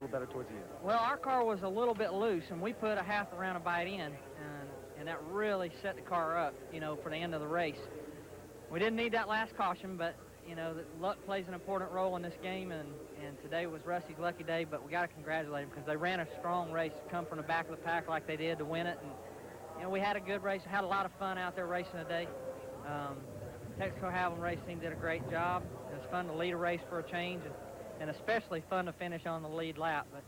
little better towards the end? Well, our car was a little bit loose, and we put a half a roundabout in, and that really set the car up, you know, for the end of the race. We didn't need that last caution, but, you know, luck plays an important role in this game, and today was Rusty's lucky day, but we got to congratulate them because they ran a strong race, come from the back of the pack like they did to win it, and, you know, we had a good race, had a lot of fun out there racing today. Texaco Havoline Race Team did a great job. It was fun to lead a race for a change, and especially fun to finish on the lead lap. But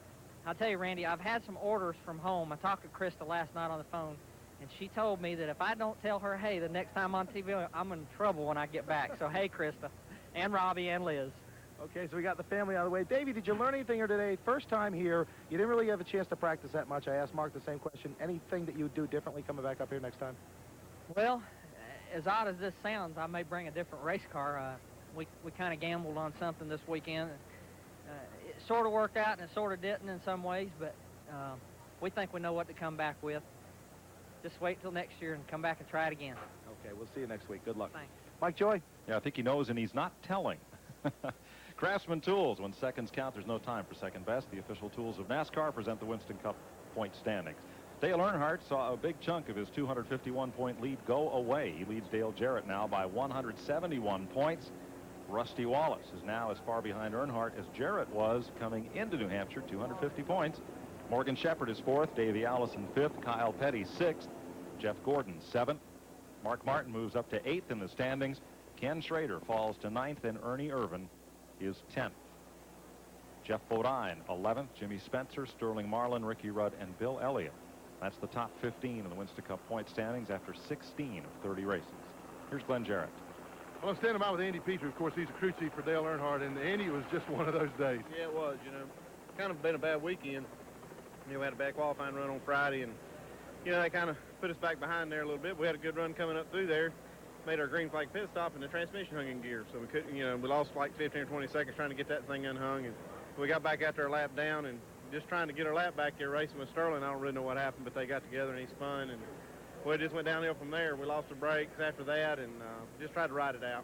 I'll tell you, Randy, I've had some orders from home. I talked to Krista last night on the phone, and she told me that if I don't tell her, hey, the next time on TV, I'm in trouble when I get back. So, hey, Krista, and Robbie, and Liz. Okay, so we got the family out of the way. Davey, did you learn anything here today? First time here, you didn't really have a chance to practice that much. I asked Mark the same question. Anything that you would do differently coming back up here next time? Well, as odd as this sounds, I may bring a different race car. We kind of gambled on something this weekend. It sort of worked out, and it sort of didn't in some ways, but we think we know what to come back with. Just wait till next year and come back and try it again. Okay, we'll see you next week. Good luck. Thanks. Mike Joy? Yeah, I think he knows, and he's not telling. Craftsman Tools, when seconds count, there's no time for second best. The official tools of NASCAR present the Winston Cup point standings. Dale Earnhardt saw a big chunk of his 251-point lead go away. He leads Dale Jarrett now by 171 points. Rusty Wallace is now as far behind Earnhardt as Jarrett was coming into New Hampshire, 250 points. Morgan Shepherd is fourth, Davey Allison fifth, Kyle Petty sixth, Jeff Gordon seventh. Mark Martin moves up to eighth in the standings. Ken Schrader falls to ninth, and Ernie Irvin is 10th. Jeff Bodine 11th, Jimmy Spencer, Sterling Marlin, Ricky Rudd, and Bill Elliott. That's the top 15 in the Winston Cup point standings after 16 of 30 races. Here's Glenn Jarrett. Well, I'm standing by with Andy Petree. Of course, he's a crew chief for Dale Earnhardt, and Andy was just one of those days. Yeah, it was, you know. Kind of been a bad weekend. You know, we had a bad qualifying run on Friday, and, you know, that kind of put us back behind there a little bit. We had a good run coming up through there. Made our green flag pit stop, and the transmission hung in gear, so we couldn't, you know, we lost like 15 or 20 seconds trying to get that thing unhung, and we got back after our lap down, and just trying to get our lap back there racing with Sterling. I don't really know what happened, but they got together and he spun, and well, it just went downhill from there. We lost the brakes after that, and just tried to ride it out.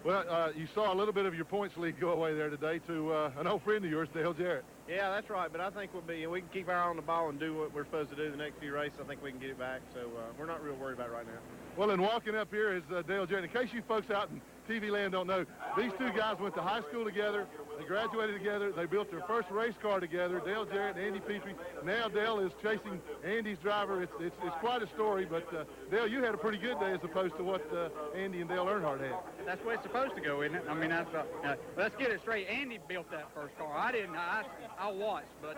Well, you saw a little bit of your points lead go away there today to an old friend of yours, Dale Jarrett. Yeah, that's right, but I think we can keep our eye on the ball and do what we're supposed to do the next few races. I think we can get it back, so we're not real worried about it right now. Well, and walking up here is Dale Jarrett. In case you folks out in TV land don't know, these two guys went to high school together. They graduated together. They built their first race car together, Dale Jarrett and Andy Petree. Now Dale is chasing Andy's driver. It's quite a story, but Dale, you had a pretty good day as opposed to what Andy and Dale Earnhardt had. That's the way it's supposed to go, isn't it? I mean, that's let's get it straight. Andy built that first car. I didn't. I watched, but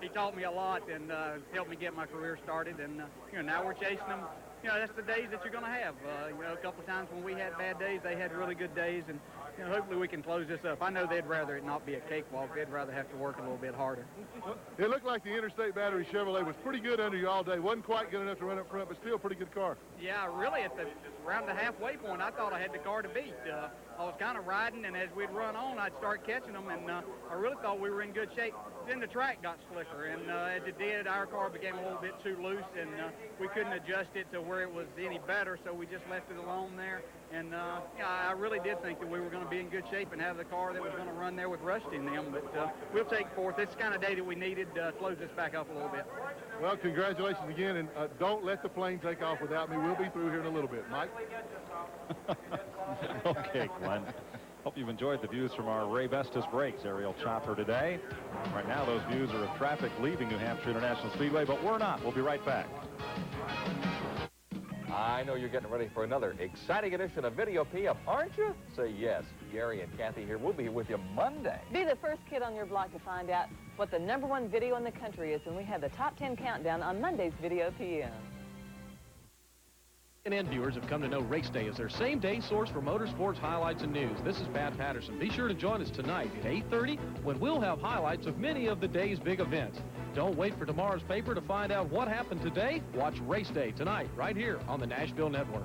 he taught me a lot and helped me get my career started. And you know, now we're chasing them. You know, that's the days that you're going to have. You know, a couple of times when we had bad days, they had really good days, and you know, hopefully we can close this up. I know they'd rather it not be a cakewalk. They'd rather have to work a little bit harder. It looked like the Interstate Battery Chevrolet was pretty good under you all day. Wasn't quite good enough to run up front, but still a pretty good car. Yeah, really, around the halfway point, I thought I had the car to beat. I was kind of riding, and as we'd run on, I'd start catching them, and I really thought we were in good shape. Then the track got slicker, and as it did, our car became a little bit too loose, and we couldn't adjust it to where it was any better, so we just left it alone there. And yeah, I really did think that we were going to be in good shape and have the car that was going to run there with Rusty and them, but we'll take fourth. It's the kind of day that we needed to close this back up a little bit. Well, congratulations again, and don't let the plane take off without me. We'll be through here in a little bit. Mike? Okay, Glenn. Hope you've enjoyed the views from our Ray Vestas Brakes aerial chopper today. Right now, those views are of traffic leaving New Hampshire International Speedway, but we're not. We'll be right back. I know you're getting ready for another exciting edition of Video P-Up, aren't you? Say yes. Gary and Kathy here. We'll be here with you Monday. Be the first kid on your block to find out what the #1 video in the country is when we have the top 10 countdown on Monday's Video PM. CNN viewers have come to know Race Day as their same-day source for motorsports highlights and news. This is Pat Patterson. Be sure to join us tonight at 8:30 when we'll have highlights of many of the day's big events. Don't wait for tomorrow's paper to find out what happened today. Watch Race Day tonight right here on the Nashville Network.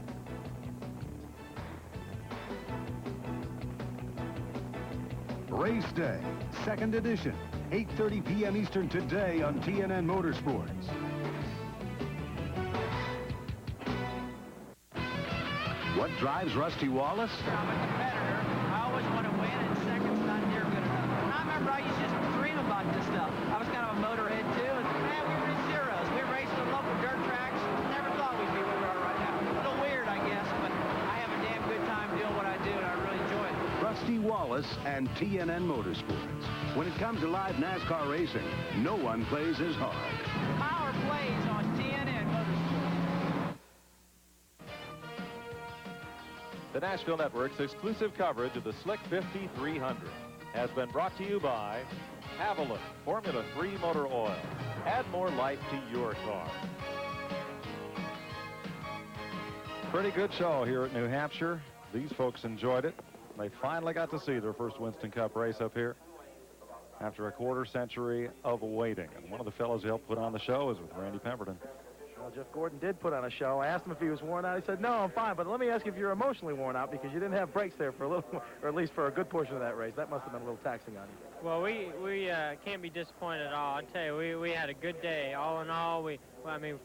Race Day, 2nd edition, 8:30 p.m. Eastern today on TNN Motorsports. What drives Rusty Wallace? I'm a competitor. I always want to win, and second's not near good enough. And I remember I used to just dream about this stuff. Dallas and TNN Motorsports. When it comes to live NASCAR racing, no one plays as hard. Power plays on TNN Motorsports. The Nashville Network's exclusive coverage of the Slick 5300 has been brought to you by Haviland Formula 3 Motor Oil. Add more life to your car. Pretty good show here at New Hampshire. These folks enjoyed it. They finally got to see their first Winston Cup race up here after a quarter century of waiting. And one of the fellows who helped put on the show is with Randy Pemberton. Well, Jeff Gordon did put on a show. I asked him if he was worn out. He said, no, I'm fine. But let me ask you if you're emotionally worn out, because you didn't have brakes there for a little, or at least for a good portion of that race. That must have been a little taxing on you. Well, we can't be disappointed at all. I tell you, we had a good day. All in all, we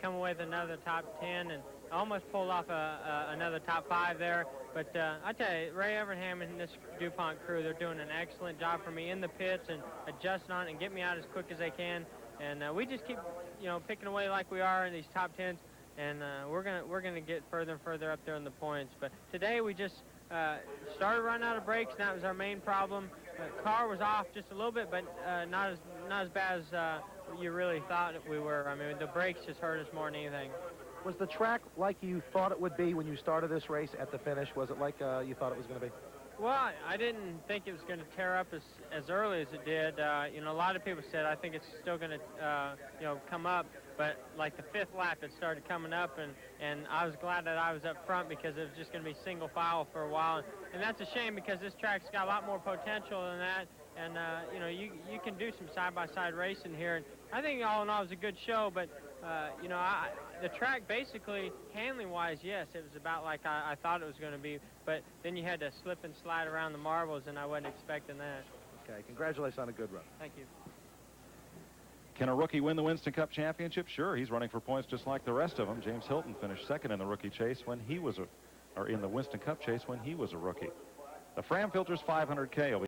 come away with another top 10 and almost pulled off another top 5 there. But I tell you, Ray Evernham and this DuPont crew, they're doing an excellent job for me in the pits and adjusting on it and get me out as quick as they can. And we just keep, picking away like we are in these top 10s. And we're gonna get further and further up there in the points. But today we just started running out of brakes, and that was our main problem. The car was off just a little bit, but not as bad as you really thought we were. I mean, the brakes just hurt us more than anything. Was the track like you thought it would be when you started this race at the finish? Was it like you thought it was going to be? Well, I didn't think it was going to tear up as early as it did. A lot of people said I think it's still going to, come up. But like the 5th lap, it started coming up, and I was glad that I was up front because it was just going to be single file for a while. And that's a shame because this track's got a lot more potential than that. And, you can do some side-by-side racing here. And I think all in all it was a good show, but, the track basically, handling-wise, yes, it was about like I thought it was going to be. But then you had to slip and slide around the marbles, and I wasn't expecting that. Okay, congratulations on a good run. Thank you. Can a rookie win the Winston Cup championship? Sure, he's running for points just like the rest of them. James Hilton finished second in the rookie chase when he was in the Winston Cup chase when he was a rookie. The Fram Filters 500K will be